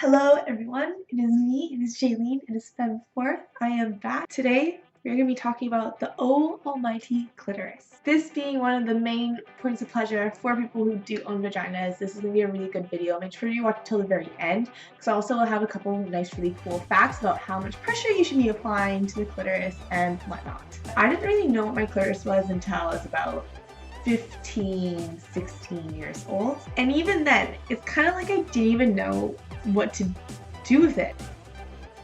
Hello everyone, it is me, it is Jaylene, it is Feb 4th. I am back. Today, we're going to be talking about the almighty clitoris. This being one of the main points of pleasure for people who do own vaginas, this is going to be a really good video. Make sure you watch it till the very end, because I also will have a couple of nice, really cool facts about how much pressure you should be applying to the clitoris and whatnot. I didn't really know what my clitoris was until I was about 15, 16 years old. And even then, it's kind of like I didn't even know what to do with it.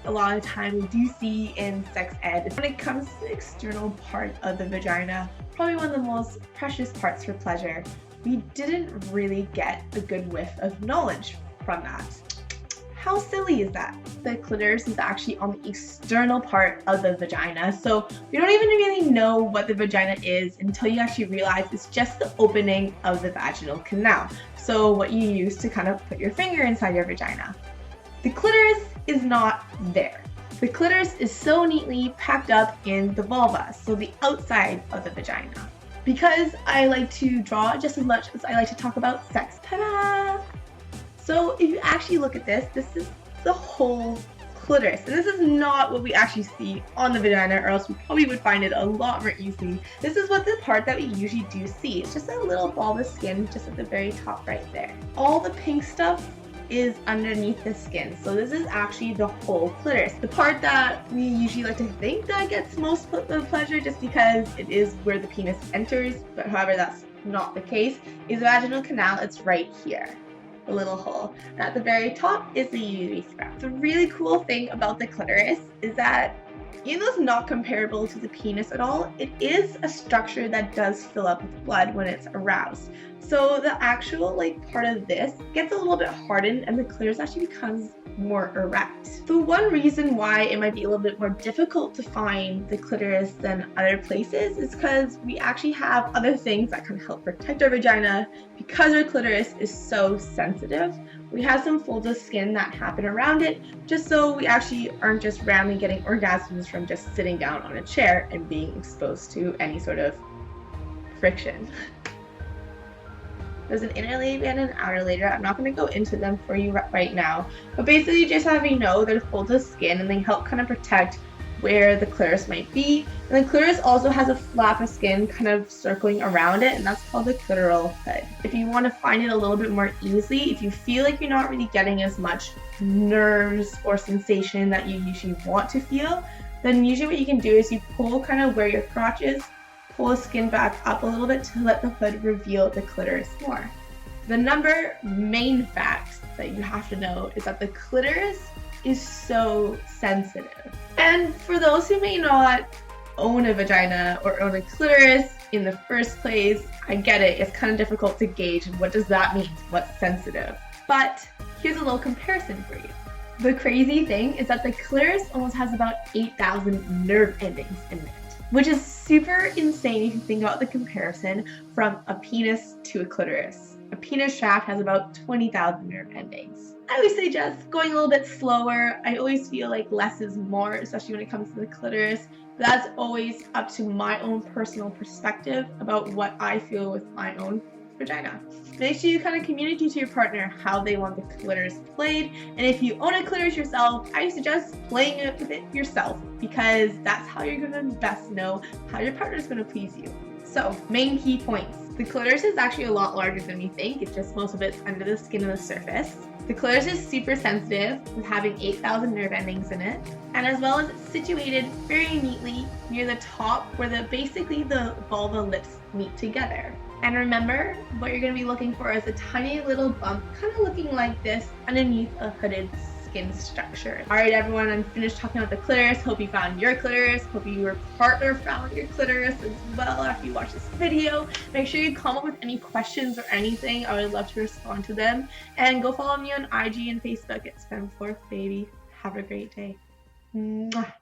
A lot of the time we do see in sex ed, when it comes to the external part of the vagina, probably one of the most precious parts for pleasure, we didn't really get a good whiff of knowledge from that. How silly is that? The clitoris is actually on the external part of the vagina, so we don't even really know what the vagina is until you actually realize it's just the opening of the vaginal canal. So what you use to kind of put your finger inside your vagina. The clitoris is not there. The clitoris is so neatly packed up in the vulva, so the outside of the vagina. Because I like to draw just as much as I like to talk about sex. Ta-da! So if you actually look at this, this is the whole clitoris. And this is not what we actually see on the vagina, or else we probably would find it a lot more easy. This is what the part that we usually do see. It's just a little ball of skin just at the very top right there. All the pink stuff is underneath the skin. So this is actually the whole clitoris. The part that we usually like to think that gets most of the pleasure just because it is where the penis enters, but however that's not the case, is the vaginal canal. It's right here. A little hole. And at the very top is the uterus scrap. The really cool thing about the clitoris is that even though it's not comparable to the penis at all, it is a structure that does fill up with blood when it's aroused. So the actual part of this gets a little bit hardened and the clitoris actually becomes more erect. The one reason why it might be a little bit more difficult to find the clitoris than other places is because we actually have other things that can help protect our vagina. Because our clitoris is so sensitive, we have some folds of skin that happen around it just so we actually aren't just randomly getting orgasms from just sitting down on a chair and being exposed to any sort of friction. There's an inner labia and an outer labia. I'm not going to go into them for you right now, but basically just having you know there's folds of skin and they help kind of protect where the clitoris might be. And the clitoris also has a flap of skin kind of circling around it, and that's called the clitoral hood. If you want to find it a little bit more easily, if you feel like you're not really getting as much nerves or sensation that you usually want to feel, then usually what you can do is you pull kind of where your crotch is, pull the skin back up a little bit to let the hood reveal the clitoris more. The main fact that you have to know is that the clitoris is so sensitive. And for those who may not own a vagina or own a clitoris in the first place, I get it, it's kind of difficult to gauge what does that mean, what's sensitive. But here's a little comparison for you. The crazy thing is that the clitoris almost has about 8,000 nerve endings in it, which is super insane if you think about the comparison from a penis to a clitoris. A penis shaft has about 20,000 nerve endings. I always suggest going a little bit slower. I always feel like less is more, especially when it comes to the clitoris. But that's always up to my own personal perspective about what I feel with my own vagina. Make sure you kind of communicate to your partner how they want the clitoris played, and if you own a clitoris yourself, I suggest playing it with it yourself because that's how you're going to best know how your partner is going to please you. So, main key points. The clitoris is actually a lot larger than we think. It's just most of it's under the skin of the surface. The clitoris is super sensitive with having 8,000 nerve endings in it, and as well as it's situated very neatly near the top where basically the vulva lips meet together. And remember, what you're going to be looking for is a tiny little bump, kind of looking like this, underneath a hooded skin structure. Alright everyone, I'm finished talking about the clitoris. Hope you found your clitoris. Hope your partner found your clitoris as well after you watch this video. Make sure you comment with any questions or anything. I would love to respond to them. And go follow me on IG and Facebook. It's Feb 4th, baby. Have a great day. Mwah.